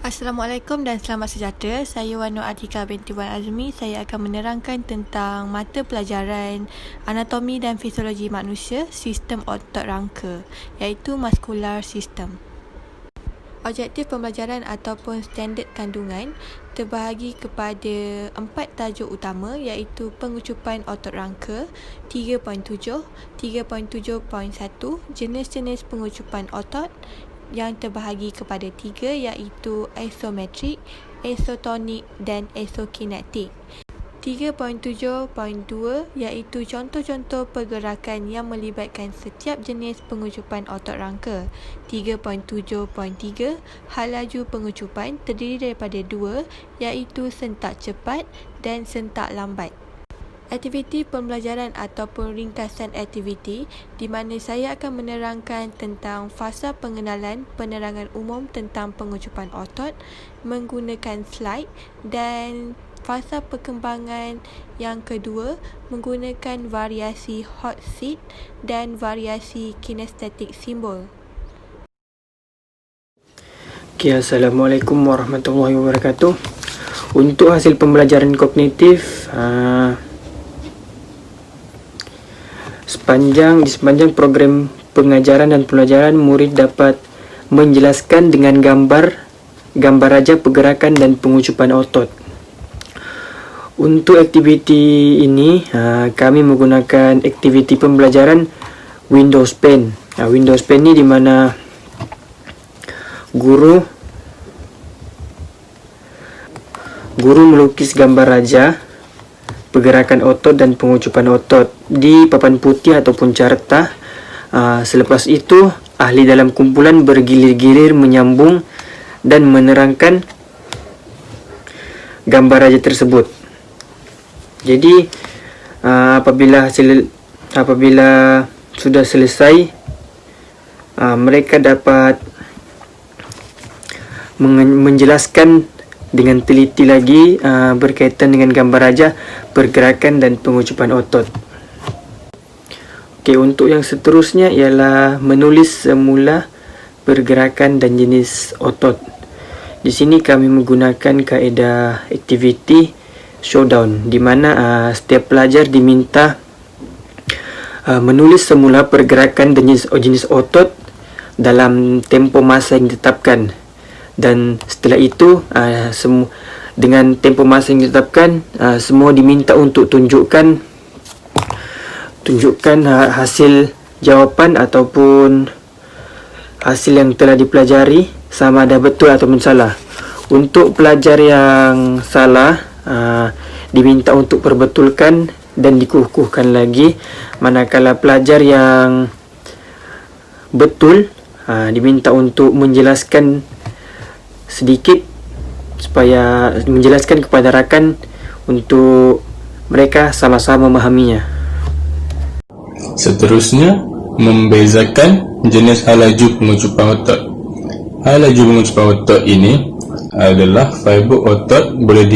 Assalamualaikum dan selamat sejahtera. Saya Wan Nur Atika binti Wan Azmi. Saya akan menerangkan tentang mata pelajaran anatomi dan fisiologi manusia, sistem otot rangka, iaitu muscular system. Objektif pembelajaran ataupun standard kandungan terbahagi kepada 4 tajuk utama, iaitu pengucupan otot rangka 3.7, 3.7.1, jenis-jenis pengucupan otot yang terbahagi kepada 3, iaitu isometrik, isotonik dan isokinetik. 3.7.2 iaitu contoh-contoh pergerakan yang melibatkan setiap jenis pengucupan otot rangka. 3.7.3 hal laju pengucupan terdiri daripada 2, iaitu sentak cepat dan sentak lambat. Aktiviti pembelajaran ataupun ringkasan aktiviti di mana saya akan menerangkan tentang fasa pengenalan penerangan umum tentang pengucupan otot menggunakan slide, dan fasa perkembangan yang kedua menggunakan variasi hot seat dan variasi kinestetik simbol. Assalamualaikum warahmatullahi wabarakatuh. Untuk hasil pembelajaran kognitif, di sepanjang program pengajaran dan pelajaran, murid dapat menjelaskan dengan gambar raja pergerakan dan pengucupan otot. Untuk aktiviti ini, kami menggunakan aktiviti pembelajaran Windows Pen. Windows Pen ini di mana guru melukis gambar raja pergerakan otot dan pengucupan otot di papan putih ataupun carta. Selepas itu, ahli dalam kumpulan bergilir-gilir menyambung dan menerangkan gambar raja tersebut. Jadi, apabila sudah selesai, mereka dapat menjelaskan dengan teliti lagi berkaitan dengan gambar raja, pergerakan dan pengucupan otot. Untuk yang seterusnya ialah menulis semula pergerakan dan jenis otot. Di sini kami menggunakan kaedah aktiviti showdown, di mana setiap pelajar diminta menulis semula pergerakan dan jenis otot dalam tempoh masa yang ditetapkan. Dan setelah itu, dengan tempoh masa yang ditetapkan, semua diminta untuk tunjukkan hasil jawapan ataupun hasil yang telah dipelajari, sama ada betul atau salah. Untuk pelajar yang salah, diminta untuk perbetulkan dan dikukuhkan lagi, manakala pelajar yang betul diminta untuk menjelaskan sedikit supaya menjelaskan kepada rakan untuk mereka sama-sama memahaminya. Seterusnya, membezakan jenis hal laju pengucupan otot. Hal laju pengucupan otot ini adalah fiber otot boleh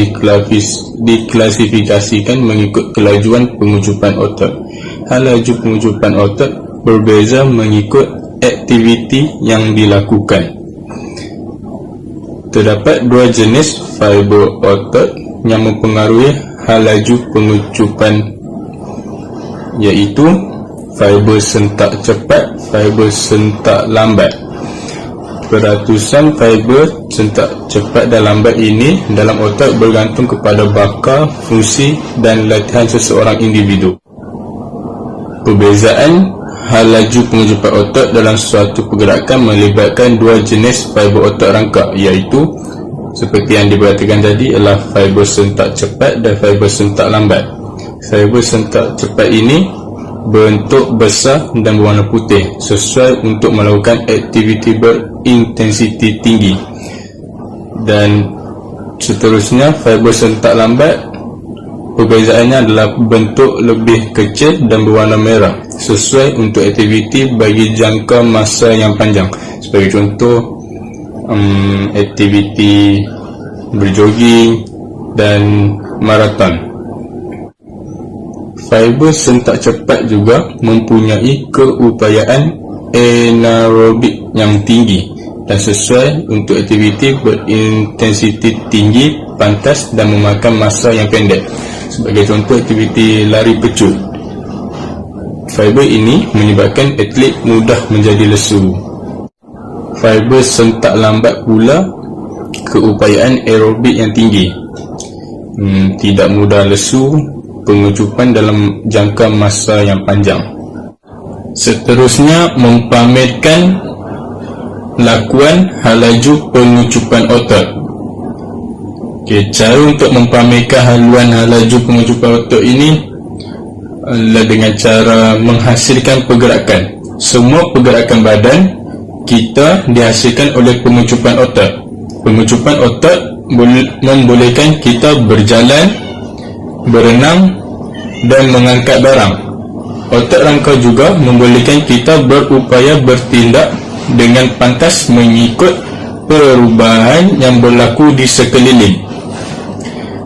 diklasifikasikan mengikut kelajuan pengucupan otot. Hal laju pengucupan otot berbeza mengikut aktiviti yang dilakukan. Terdapat 2 jenis fiber otot yang mempengaruhi hal laju pengucupan, iaitu fiber sentak cepat, fiber sentak lambat. Peratusan fiber sentak cepat dan lambat ini dalam otot bergantung kepada bakar, fungsi dan latihan seseorang individu. Perbezaan hal laju pengucupan otot dalam suatu pergerakan melibatkan 2 jenis fiber otot rangka, iaitu seperti yang diperhatikan tadi ialah fiber sentak cepat dan fiber sentak lambat. Fiber sentak cepat ini berbentuk besar dan berwarna putih, sesuai untuk melakukan aktiviti berintensiti tinggi. Dan seterusnya, fiber sentak lambat, perbezaannya adalah bentuk lebih kecil dan berwarna merah, sesuai untuk aktiviti bagi jangka masa yang panjang. Sebagai contoh, aktiviti berjogging dan maraton. Fiber sentak cepat juga mempunyai keupayaan anaerobik yang tinggi. dan sesuai untuk aktiviti berintensiti tinggi, pantas dan memakan masa yang pendek. Sebagai contoh, aktiviti lari pecut. Fiber ini menyebabkan atlet mudah menjadi lesu. Fiber sentak lambat pula keupayaan aerobik yang tinggi, tidak mudah lesu, pengucupan dalam jangka masa yang panjang. Seterusnya, mempamerkan lakuan halaju pengucupan otot. Cara untuk mempamerkan haluan halaju pengucupan otot ini adalah dengan cara menghasilkan pergerakan. Semua pergerakan badan kita dihasilkan oleh pengucupan otot. Pengucupan otot membolehkan kita berjalan, berenang dan mengangkat barang. Otot rangka juga membolehkan kita berupaya bertindak dengan pantas mengikut perubahan yang berlaku di sekeliling.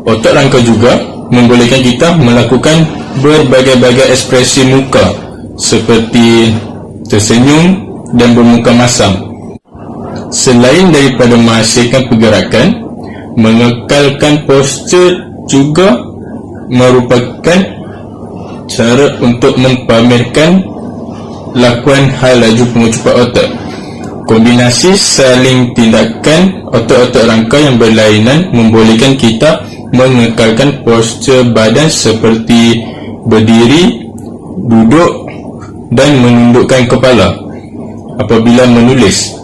Otot rangka juga membolehkan kita melakukan berbagai-bagai ekspresi muka seperti tersenyum dan bermuka masam. Selain daripada menghasilkan pergerakan, mengekalkan postur juga merupakan cara untuk mempamerkan lakuan halaju pengucupan otot. Kombinasi saling tindakan otot-otot rangka yang berlainan membolehkan kita mengekalkan postur badan seperti berdiri, duduk dan menundukkan kepala apabila menulis.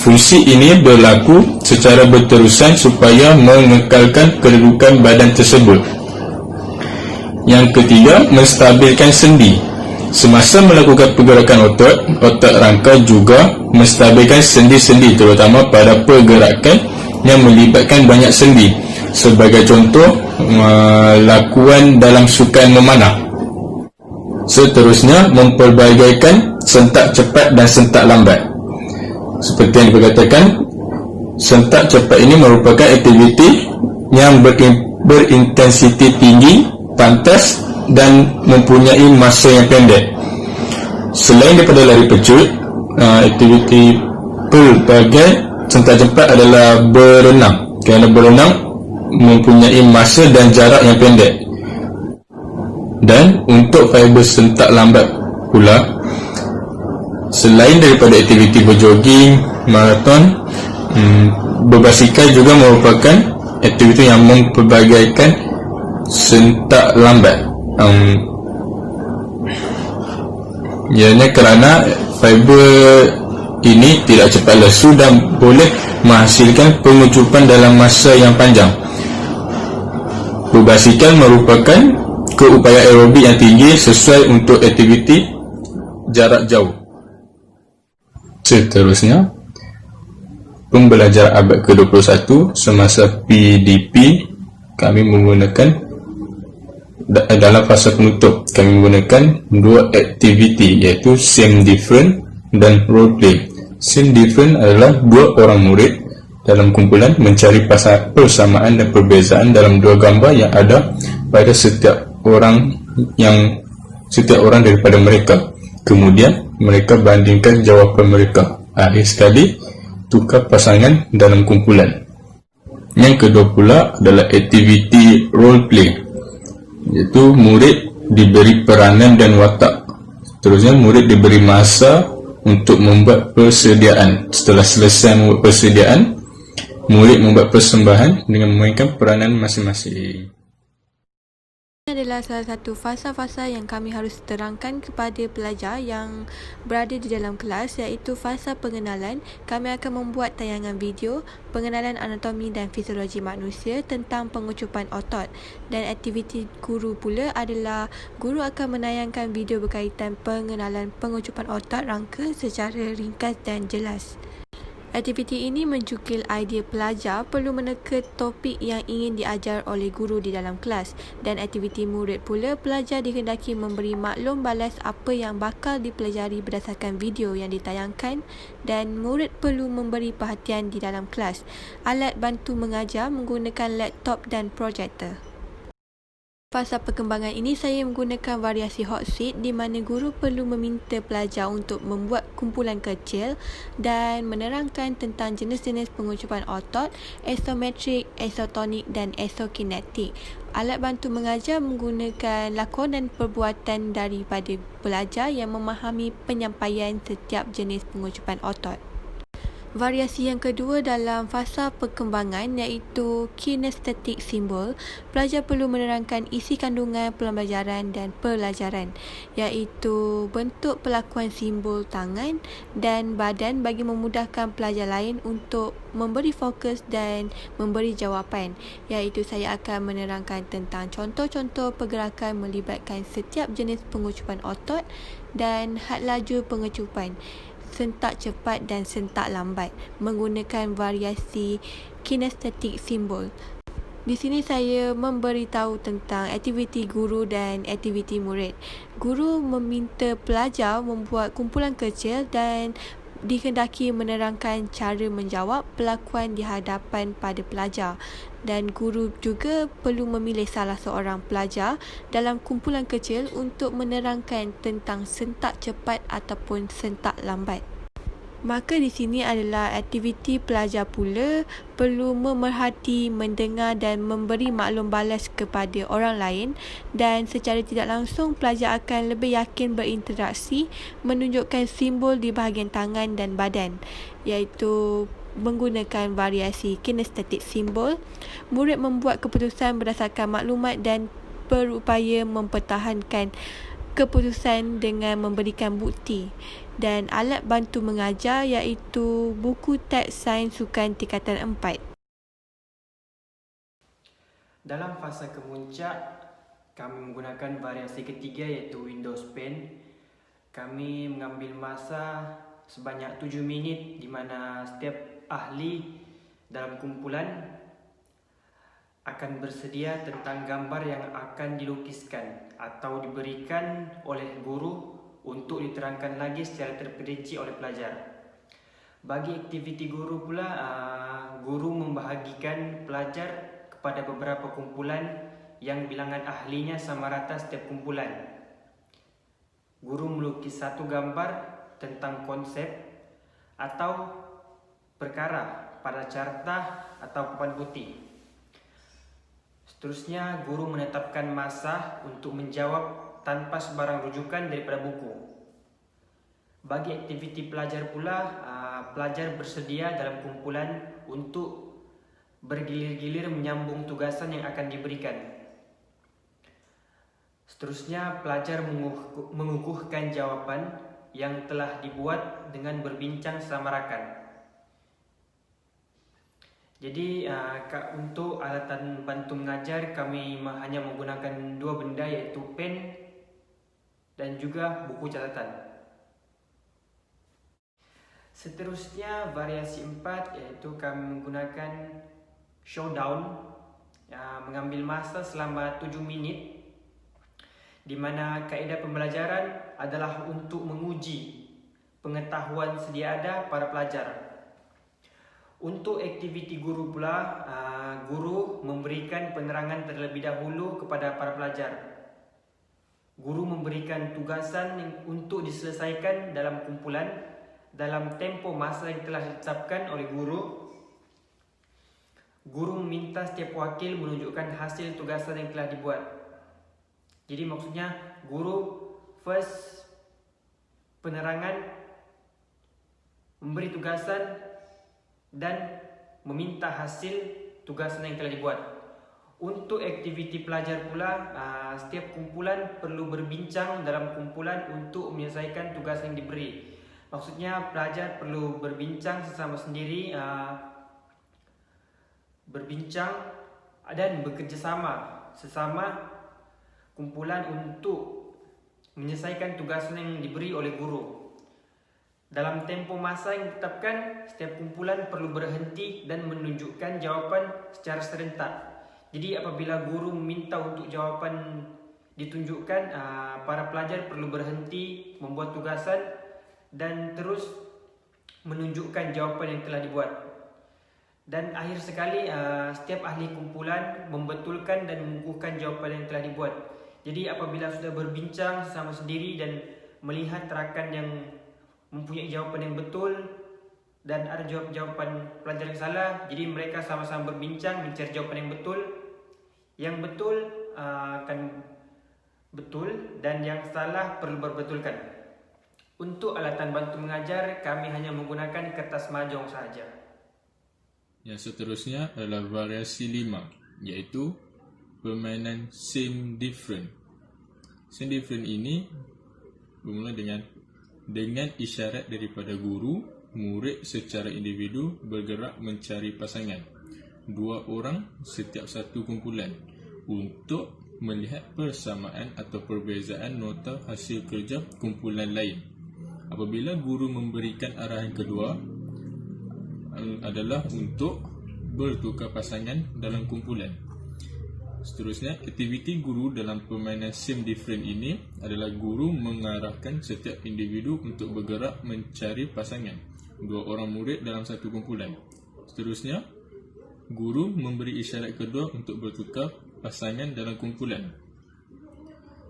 Fungsi ini berlaku secara berterusan supaya mengekalkan kedudukan badan tersebut. Yang ketiga, menstabilkan sendi. Semasa melakukan pergerakan otot rangka juga menstabilkan sendi-sendi, terutama pada pergerakan yang melibatkan banyak sendi. Sebagai contoh, lakuan dalam sukan memanah. Seterusnya, memperbagaikan sentak cepat dan sentak lambat. Seperti yang diperkatakan, sentak cepat ini merupakan aktiviti yang berintensiti tinggi, pantas dan mempunyai masa yang pendek. Selain daripada lari pecut, aktiviti pelbagai sentak cepat adalah berenang, kerana berenang mempunyai masa dan jarak yang pendek. Dan untuk fiber sentak lambat pula, selain daripada aktiviti berjoging, maraton, berbasikal juga merupakan aktiviti yang memperbagaikan sentak lambat. Ianya kerana fiber ini tidak cepat lesu dan boleh menghasilkan pengucupan dalam masa yang panjang. Berbasikal merupakan keupayaan aerobik yang tinggi sesuai untuk aktiviti jarak jauh. Seterusnya, pembelajaran abad ke-21 semasa PDP kami menggunakan dalam fasa penutup kami menggunakan dua aktiviti, iaitu same different dan role play. Same different adalah dua orang murid dalam kumpulan mencari persamaan dan perbezaan dalam dua gambar yang ada pada setiap orang daripada mereka. Kemudian mereka bandingkan jawapan mereka. Akhir sekali, tukar pasangan dalam kumpulan. Yang kedua pula adalah aktiviti role play, iaitu murid diberi peranan dan watak. Seterusnya, murid diberi masa untuk membuat persediaan. Setelah selesai membuat persediaan, murid membuat persembahan dengan memainkan peranan masing-masing. Ini adalah salah satu fasa-fasa yang kami harus terangkan kepada pelajar yang berada di dalam kelas, iaitu fasa pengenalan. Kami akan membuat tayangan video pengenalan anatomi dan fisiologi manusia tentang pengucupan otot, dan aktiviti guru pula adalah guru akan menayangkan video berkaitan pengenalan pengucupan otot rangka secara ringkas dan jelas. Aktiviti ini mencukil idea pelajar perlu meneka topik yang ingin diajar oleh guru di dalam kelas, dan aktiviti murid pula pelajar dikehendaki memberi maklum balas apa yang bakal dipelajari berdasarkan video yang ditayangkan, dan murid perlu memberi perhatian di dalam kelas. Alat bantu mengajar menggunakan laptop dan projektor. Fasa perkembangan ini saya menggunakan variasi hot seat di mana guru perlu meminta pelajar untuk membuat kumpulan kecil dan menerangkan tentang jenis-jenis pengucupan otot, isometrik, isotonik dan isokinetik. Alat bantu mengajar menggunakan lakon dan perbuatan daripada pelajar yang memahami penyampaian setiap jenis pengucupan otot. Variasi yang kedua dalam fasa perkembangan iaitu kinestetik simbol. Pelajar perlu menerangkan isi kandungan pembelajaran dan pelajaran, iaitu bentuk perlakuan simbol tangan dan badan bagi memudahkan pelajar lain untuk memberi fokus dan memberi jawapan, iaitu saya akan menerangkan tentang contoh-contoh pergerakan melibatkan setiap jenis pengucupan otot dan had laju pengucupan, sentak cepat dan sentak lambat menggunakan variasi kinestetik simbol. Di sini saya memberitahu tentang aktiviti guru dan aktiviti murid. Guru meminta pelajar membuat kumpulan kecil dan dikehendaki menerangkan cara menjawab pelakuan di hadapan pada pelajar, dan guru juga perlu memilih salah seorang pelajar dalam kumpulan kecil untuk menerangkan tentang sentak cepat ataupun sentak lambat. Maka di sini adalah aktiviti pelajar pula perlu memerhati, mendengar dan memberi maklum balas kepada orang lain, dan secara tidak langsung pelajar akan lebih yakin berinteraksi menunjukkan simbol di bahagian tangan dan badan, iaitu menggunakan variasi kinestetik simbol. Murid membuat keputusan berdasarkan maklumat dan berupaya mempertahankan keputusan dengan memberikan bukti. Dan alat bantu mengajar iaitu buku teks sains sukan tingkatan 4. Dalam fasa kemuncak, kami menggunakan variasi ketiga iaitu Windows Pen. Kami mengambil masa sebanyak 7 minit di mana setiap ahli dalam kumpulan akan bersedia tentang gambar yang akan dilukiskan atau diberikan oleh guru untuk diterangkan lagi secara terperinci oleh pelajar. Bagi aktiviti guru pula, guru membahagikan pelajar kepada beberapa kumpulan yang bilangan ahlinya sama rata setiap kumpulan. Guru melukis satu gambar tentang konsep atau perkara pada carta atau papan putih. Seterusnya, guru menetapkan masa untuk menjawab tanpa sebarang rujukan daripada buku. Bagi aktiviti pelajar pula, pelajar bersedia dalam kumpulan untuk bergilir-gilir menyambung tugasan yang akan diberikan. Seterusnya, pelajar mengukuhkan jawapan yang telah dibuat dengan berbincang selama rakan. Jadi untuk alatan bantu mengajar kami hanya menggunakan dua benda, iaitu pen dan juga buku catatan. Seterusnya variasi 4 iaitu kami menggunakan showdown, mengambil masa selama 7 minit, di mana kaedah pembelajaran adalah untuk menguji pengetahuan sedia ada para pelajar. Untuk aktiviti guru pula, guru memberikan penerangan terlebih dahulu kepada para pelajar. Guru memberikan tugasan untuk diselesaikan dalam kumpulan dalam tempo masa yang telah ditetapkan oleh guru. Guru meminta setiap wakil menunjukkan hasil tugasan yang telah dibuat. Jadi maksudnya guru first penerangan, memberi tugasan dan meminta hasil tugasan yang telah dibuat. Untuk aktiviti pelajar pula, setiap kumpulan perlu berbincang dalam kumpulan untuk menyelesaikan tugas yang diberi. Maksudnya pelajar perlu berbincang sesama sendiri, berbincang dan bekerjasama sesama kumpulan untuk menyelesaikan tugasan yang diberi oleh guru. Dalam tempo masa yang ditetapkan, setiap kumpulan perlu berhenti dan menunjukkan jawapan secara serentak. Jadi apabila guru meminta untuk jawapan ditunjukkan, para pelajar perlu berhenti membuat tugasan dan terus menunjukkan jawapan yang telah dibuat. Dan akhir sekali, setiap ahli kumpulan membetulkan dan mengukuhkan jawapan yang telah dibuat. Jadi apabila sudah berbincang sesama sendiri dan melihat rakan yang mempunyai jawapan yang betul dan ada jawapan pelajar yang salah, jadi mereka sama-sama berbincang mencari jawapan yang betul. Yang betul akan betul dan yang salah perlu berbetulkan. Untuk alatan bantu mengajar, kami hanya menggunakan kertas mahjong sahaja. Yang seterusnya adalah variasi 5, iaitu permainan same different. Same different ini bermula dengan isyarat daripada guru, murid secara individu bergerak mencari pasangan 2 orang setiap satu kumpulan untuk melihat persamaan atau perbezaan nota hasil kerja kumpulan lain. Apabila guru memberikan arahan kedua adalah untuk bertukar pasangan dalam kumpulan. Seterusnya, aktiviti guru dalam permainan same different ini adalah guru mengarahkan setiap individu untuk bergerak mencari pasangan 2 orang murid dalam satu kumpulan. Seterusnya, guru memberi isyarat kedua untuk bertukar pasangan dalam kumpulan.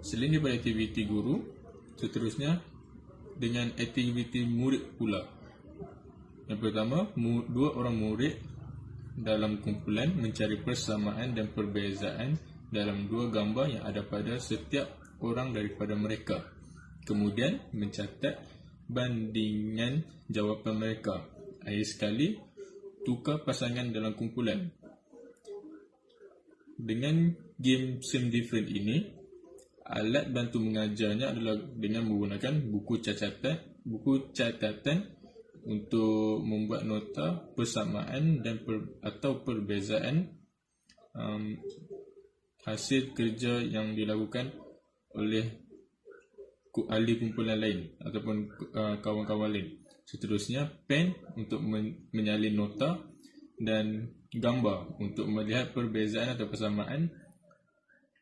Selain daripada aktiviti guru, seterusnya dengan aktiviti murid pula. Yang pertama, 2 orang murid dalam kumpulan mencari persamaan dan perbezaan dalam 2 gambar yang ada pada setiap orang daripada mereka. Kemudian mencatat bandingan jawapan mereka. Akhir sekali, tukar pasangan dalam kumpulan. Dengan game same different ini, alat bantu mengajarnya adalah dengan menggunakan buku catatan untuk membuat nota persamaan dan atau perbezaan hasil kerja yang dilakukan oleh ahli kumpulan lain ataupun kawan-kawan lain. Seterusnya, pen untuk menyalin nota dan gambar untuk melihat perbezaan atau persamaan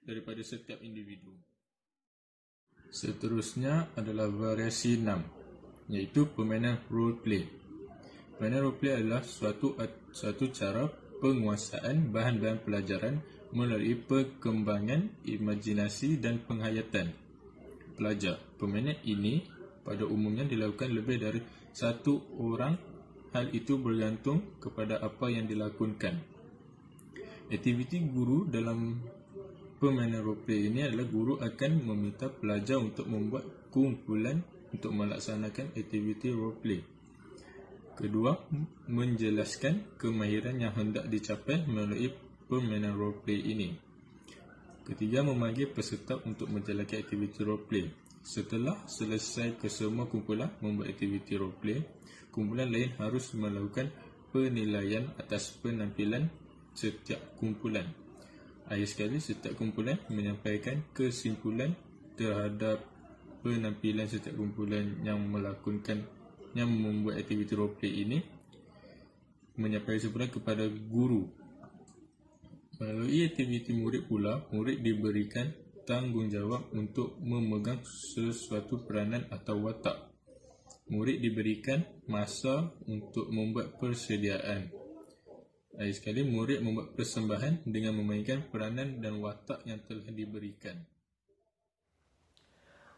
daripada setiap individu. Seterusnya adalah variasi 6, iaitu permainan role play. Permainan role play adalah suatu cara penguasaan bahan-bahan pelajaran melalui perkembangan imajinasi dan penghayatan pelajar. Permainan ini pada umumnya dilakukan lebih dari 1 orang. Hal itu bergantung kepada apa yang dilakukan. Aktiviti guru dalam permainan roleplay ini adalah guru akan meminta pelajar untuk membuat kumpulan untuk melaksanakan aktiviti roleplay. Kedua, menjelaskan kemahiran yang hendak dicapai melalui permainan roleplay ini. Ketiga, memanggil peserta untuk menjalankan aktiviti roleplay. Setelah selesai kesemua kumpulan membuat aktiviti roleplay, kumpulan lain harus melakukan penilaian atas penampilan setiap kumpulan. Akhir sekali, setiap kumpulan menyampaikan kesimpulan terhadap penampilan setiap kumpulan yang membuat aktiviti roleplay ini, menyampaikan kesimpulan kepada guru. Melalui aktiviti murid pula, murid diberikan tanggungjawab untuk memegang sesuatu peranan atau watak. Murid diberikan masa untuk membuat persediaan. Akhir sekali, murid membuat persembahan dengan memainkan peranan dan watak yang telah diberikan.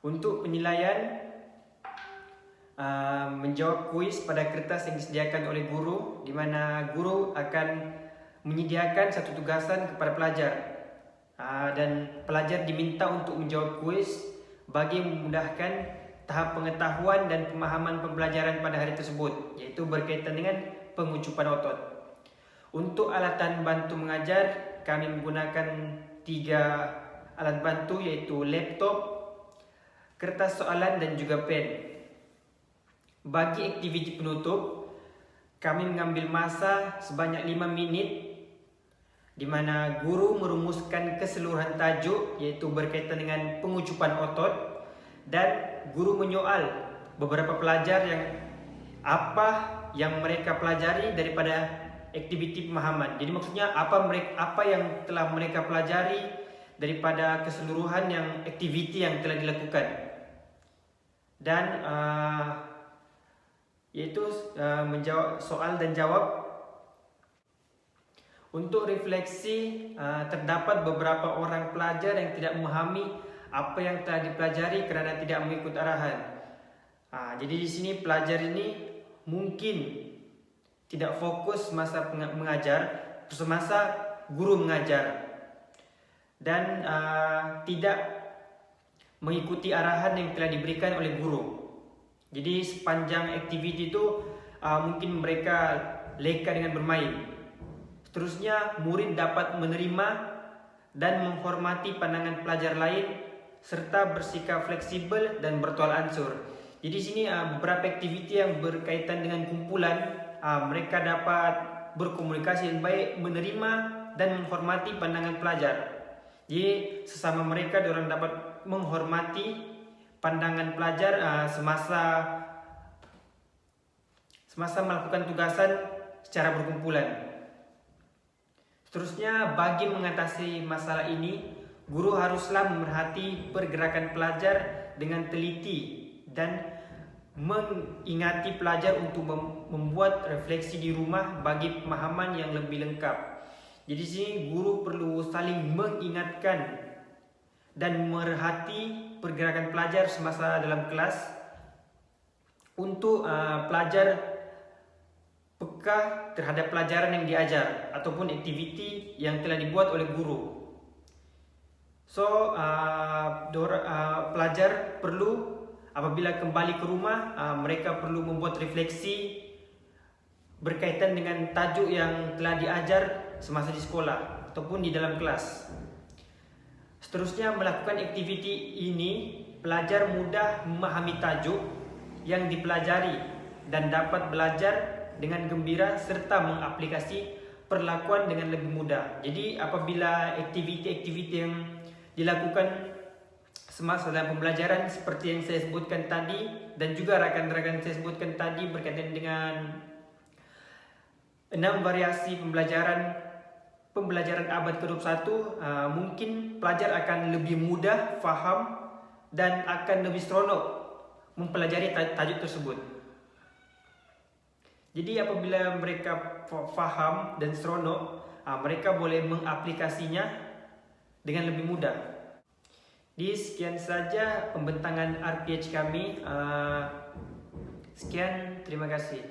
Untuk penilaian, menjawab kuis pada kertas yang disediakan oleh guru, di mana guru akan menyediakan satu tugasan kepada pelajar, dan pelajar diminta untuk menjawab kuis bagi memudahkan tahap pengetahuan dan pemahaman pembelajaran pada hari tersebut, iaitu berkaitan dengan pengucupan otot. Untuk alatan bantu mengajar, kami menggunakan 3 alat bantu, iaitu laptop, kertas soalan dan juga pen. Bagi aktiviti penutup, kami mengambil masa sebanyak 5 minit, di mana guru merumuskan keseluruhan tajuk, iaitu berkaitan dengan pengucupan otot, dan guru menyoal beberapa pelajar apa yang mereka pelajari daripada aktiviti pemahaman. Jadi maksudnya apa yang telah mereka pelajari daripada keseluruhan yang aktiviti yang telah dilakukan. Dan yaitu menjawab soal dan jawab Untuk refleksi, terdapat beberapa orang pelajar yang tidak memahami apa yang telah dipelajari kerana tidak mengikut arahan. Jadi di sini pelajar ini mungkin tidak fokus masa mengajar, semasa guru mengajar, dan tidak mengikuti arahan yang telah diberikan oleh guru. Jadi sepanjang aktiviti itu mungkin mereka leka dengan bermain. Seterusnya, murid dapat menerima dan menghormati pandangan pelajar lain serta bersikap fleksibel dan bertolak ansur. Jadi di sini beberapa aktiviti yang berkaitan dengan kumpulan, mereka dapat berkomunikasi dengan baik, menerima dan menghormati pandangan pelajar. Jadi sesama mereka diorang dapat menghormati pandangan pelajar semasa melakukan tugasan secara berkumpulan. Seterusnya, bagi mengatasi masalah ini, guru haruslah memerhati pergerakan pelajar dengan teliti dan mengingati pelajar untuk membuat refleksi di rumah bagi pemahaman yang lebih lengkap. Jadi di sini guru perlu saling mengingatkan dan merhati pergerakan pelajar semasa dalam kelas untuk pelajar peka terhadap pelajaran yang diajar ataupun aktiviti yang telah dibuat oleh guru. So, pelajar perlu apabila kembali ke rumah, mereka perlu membuat refleksi berkaitan dengan tajuk yang telah diajar semasa di sekolah ataupun di dalam kelas. Seterusnya, melakukan aktiviti ini, pelajar mudah memahami tajuk yang dipelajari dan dapat belajar dengan gembira serta mengaplikasi perlakuan dengan lebih mudah. Jadi apabila aktiviti-aktiviti yang dilakukan semasa dalam pembelajaran seperti yang saya sebutkan tadi dan juga rakan-rakan saya sebutkan tadi berkaitan dengan 6 variasi pembelajaran abad ke-21, mungkin pelajar akan lebih mudah faham dan akan lebih seronok mempelajari tajuk tersebut. Jadi apabila mereka faham dan seronok, mereka boleh mengaplikasinya dengan lebih mudah. Sekian saja pembentangan RPH kami. Sekian, terima kasih.